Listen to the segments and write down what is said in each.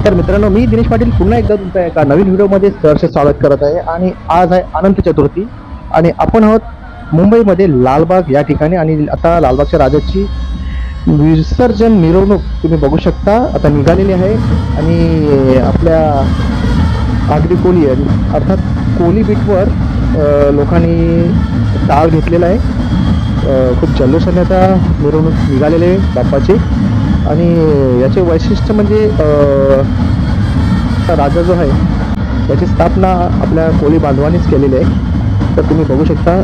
नमस्कार मित्रांनो, मी दिनेश पाटील पुन्हा एकदा तुमच्या एका नवीन व्हिडिओमध्ये सहर्ष स्वागत करत आहे. आणि आज आहे अनंत चतुर्थी आणि आपण आहोत मुंबईमध्ये लालबाग या ठिकाणी. आणि आता लालबागच्या राजाची विसर्जन मिरवणूक तुम्ही बघू शकता आता निघालेली आहे. आणि आपल्या आगरी कोली अर्थात कोली बीटवर लोकांनी ताळ घेतलेला आहे. खूप जल्लोषाने आता मिरवणूक निघालेली आहे बाप्पाची. आणि याचे वैशिष्ट्य म्हणजे राजा जो आहे याची स्थापना आपल्या कोळी बांधवांनीच केलेली आहे. तर तुम्ही बघू शकता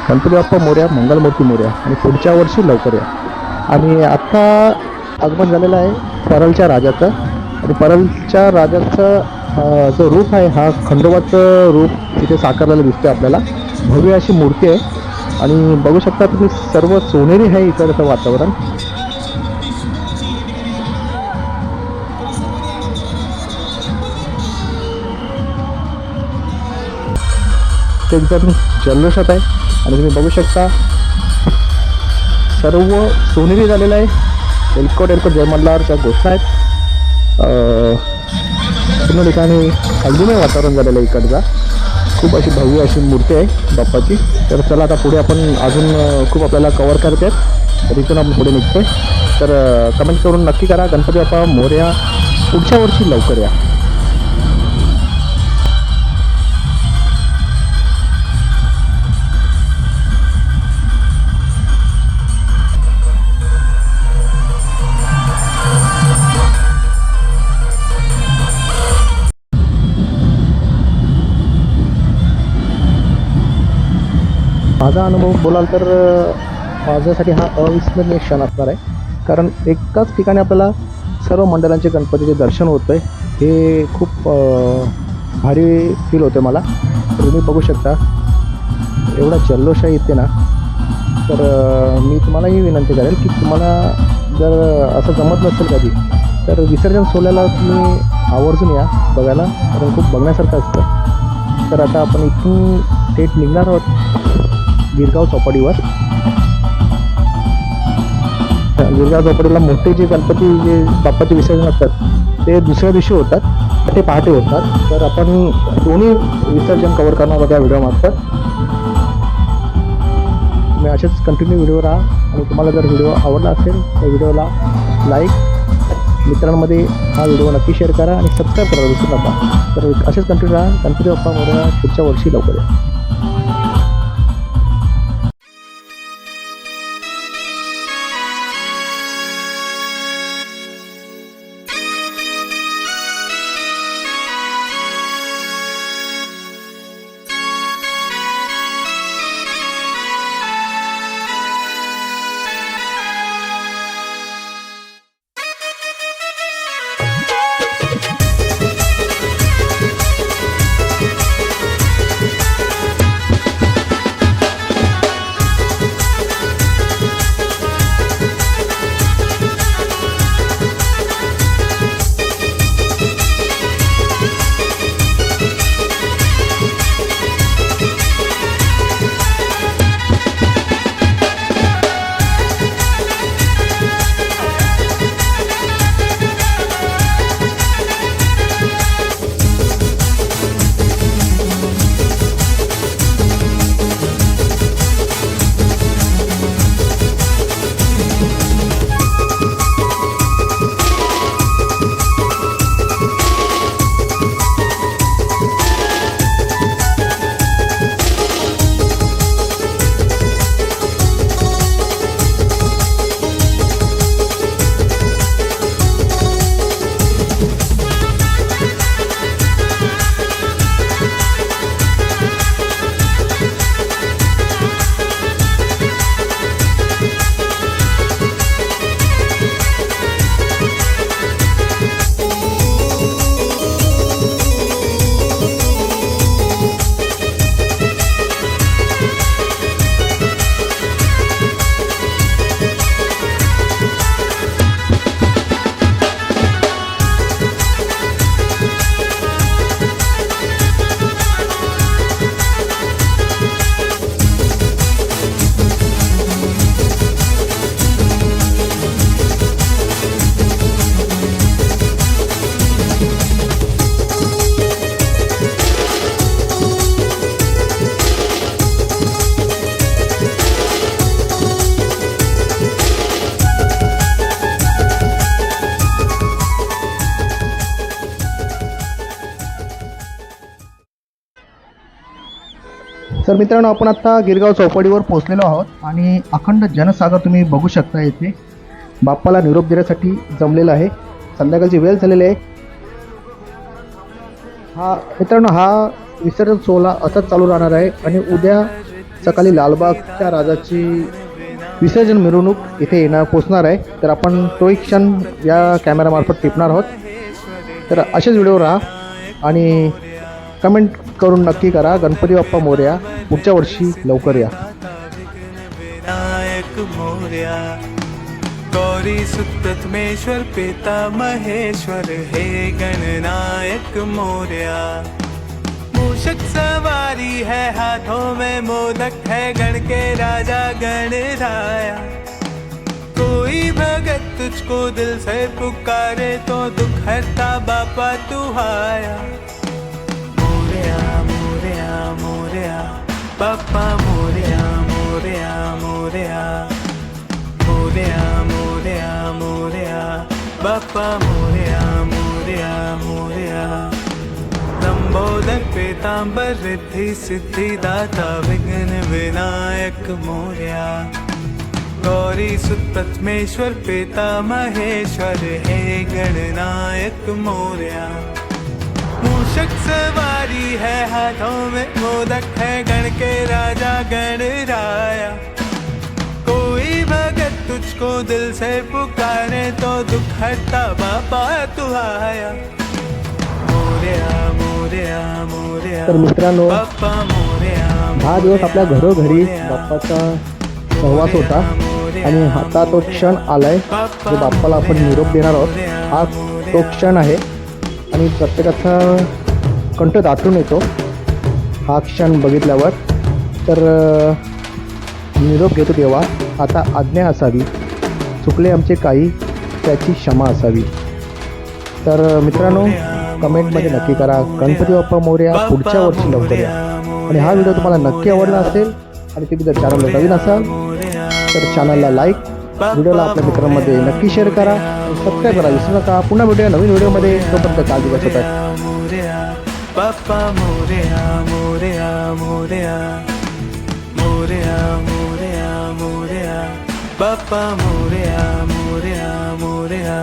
गणपती बाप्पा मोरया, मंगलमूर्ती मोरया आणि पुढच्या वर्षी लवकर या. आणि आता आगमन झालेलं आहे परलच्या राजाचं. आणि परलच्या राजाचं जो रूप आहे हा खंडोबाचं रूप इथे साकारलेलं दिसतंय आपल्याला. भव्य अशी मूर्ती आहे आणि बघू शकता तुम्ही सर्व सोनेरी आहे इकडचं वातावरण. ते एकदम जल्लोषात आहे आणि तुम्ही बघू शकता सर्व सोनेरी झालेलं आहे. एलकोट एलकोट जय मल्हारच्या घोषणा आहेत. पूर्ण ठिकाणी हल्दीमय वातावरण झालेलं आहे इकडचा. खूप अशी भव्य अशी मूर्ती आहे बाप्पाची. तर चला आता पुढे आपण अजून खूप आपल्याला कव्हर करते आहेत, तर इथून आपण पुढे निघतोय. तर कमेंट करून नक्की करा गणपती बाप्पा मोरया, पुढच्या वर्षी लवकर या. माझा अनुभव बोलाल तर माझ्यासाठी हा अविस्मरणीय क्षण असणार आहे. कारण एकाच ठिकाणी आपल्याला सर्व मंडळांचे गणपतीचे दर्शन होतं आहे, हे खूप भारी फील होते मला. तुम्ही बघू शकता एवढा जल्लोष आहे इथे ना. तर मी तुम्हालाही विनंती करेल की तुम्हाला जर असं जमत नसेल कधी तर विसर्जन सोहळ्याला तुम्ही आवर्जून या बघायला, कारण खूप बघण्यासारखं असतं. तर आता आपण इथून थेट निघणार आहोत गिरगाव चौपाटीवर. गिरगाव चौपाटीला मोठे जे गणपती जे बाप्पाचे विसर्जन असतात ते दुसऱ्या दिवशी होतात, ते पहाटे होतात. तर आपण दोन्ही विसर्जन कव्हर करणार आहोत या व्हिडिओमार्फत. तुम्ही असेच कंटिन्यू व्हिडिओ राहा. आणि तुम्हाला जर व्हिडिओ आवडला असेल तर व्हिडिओला लाईक, मित्रांमध्ये हा व्हिडिओ नक्की शेअर करा आणि सबस्क्राईब करा विसरू नका. तर असेच कंटिन्यू राहा. गणपती बाप्पा मोरया, पुढच्या वर्षी लवकर या. तर मित्रांनो, आपण आता गिरगाव चौपाटीवर पोहोचलेलो आहोत आणि अखंड जनसागर तुम्ही बघू शकता. येथे बाप्पाला निरोप देण्यासाठी जमलेला आहे. संध्याकाळची वेळ झालेली आहे. मित्रांनो, हा विसर्जन सोहळा असाच चालू राहणार आहे आणि उद्या सकाळी लालबागच्या राजाची विसर्जन मिरवणूक इथे पोचणार आहे. तर आपण तो एक क्षण या कॅमेरामार्फत टिपणार आहोत. तर असेच व्हिडिओ राहा आणि कमेंट करून नक्की करा गणपती बाप्पा मोरया, पुढच्या वर्षी लवकर या. विनायक मोरया, गौरी सुतमेश्वर पिता महेश्वर, हे गणनायक मोरया. मूषक सवारी है हाथों में मोदक है, गण के राजा गणराया. कोई भगत तुझको दिल से पुकारे तो दुख हरता बापा तू आया. मोरया मोरया मोरया, बाप्पा मोरया मोरया मोरया. मोरया मोरया मोरया, बाप्पा मोरया मोरया मोरया. लंबोदर पीतांबर रिद्धि सिद्धि दाता, विघ्न विनायक मोरया. गौरी सुतमेश्वर पिता महेश्वर, हे गणनायक मोरया. मूषक सवारी है हाथों में मोदक है, गण के राजा गणराया. कोई भगत तुझको दिल से पुकारे तो दुख हरता बापा तू आया. मोरया मोरया मोरया, तर मित्रांनो, बाप्पा मोरया. 10 दिवस आपल्या घरोघरी बाप्पाचा सहवास होता आणि आता तो क्षण आलाय जो बाप्पाला आपण निरोप देणार आहोत. हा तो क्षण आहे आणि प्रत्येकाचा कंठ दाटून येतो हा क्षण बघितल्यावर. तर निरोप घेतो तेव्हा आता आज्ञा असावी, चुकले आमचे काही त्याची क्षमा असावी. तर मित्रांनो, कमेंटमध्ये नक्की करा गणपती बाप्पा मोरया, पुढच्या वर्षी लवकर या. आणि हा व्हिडिओ तुम्हाला नक्की आवडला असेल आणि तुम्ही जर चॅनलला नवीन असाल तर चॅनलला लाईक, व्हिडिओला आपल्या मित्रांमध्ये नक्की शेअर करा आणि सबस्क्राईब करा विसरू नका. पुन्हा भेटूया नवीन व्हिडिओमध्ये. तोपर्यंत काळजी घ्या स्वतःची. बाप्पा मोरया मोरया मोरया. मोरया मोरया मोरया, बाप्पा मोरया मोरया मोरया.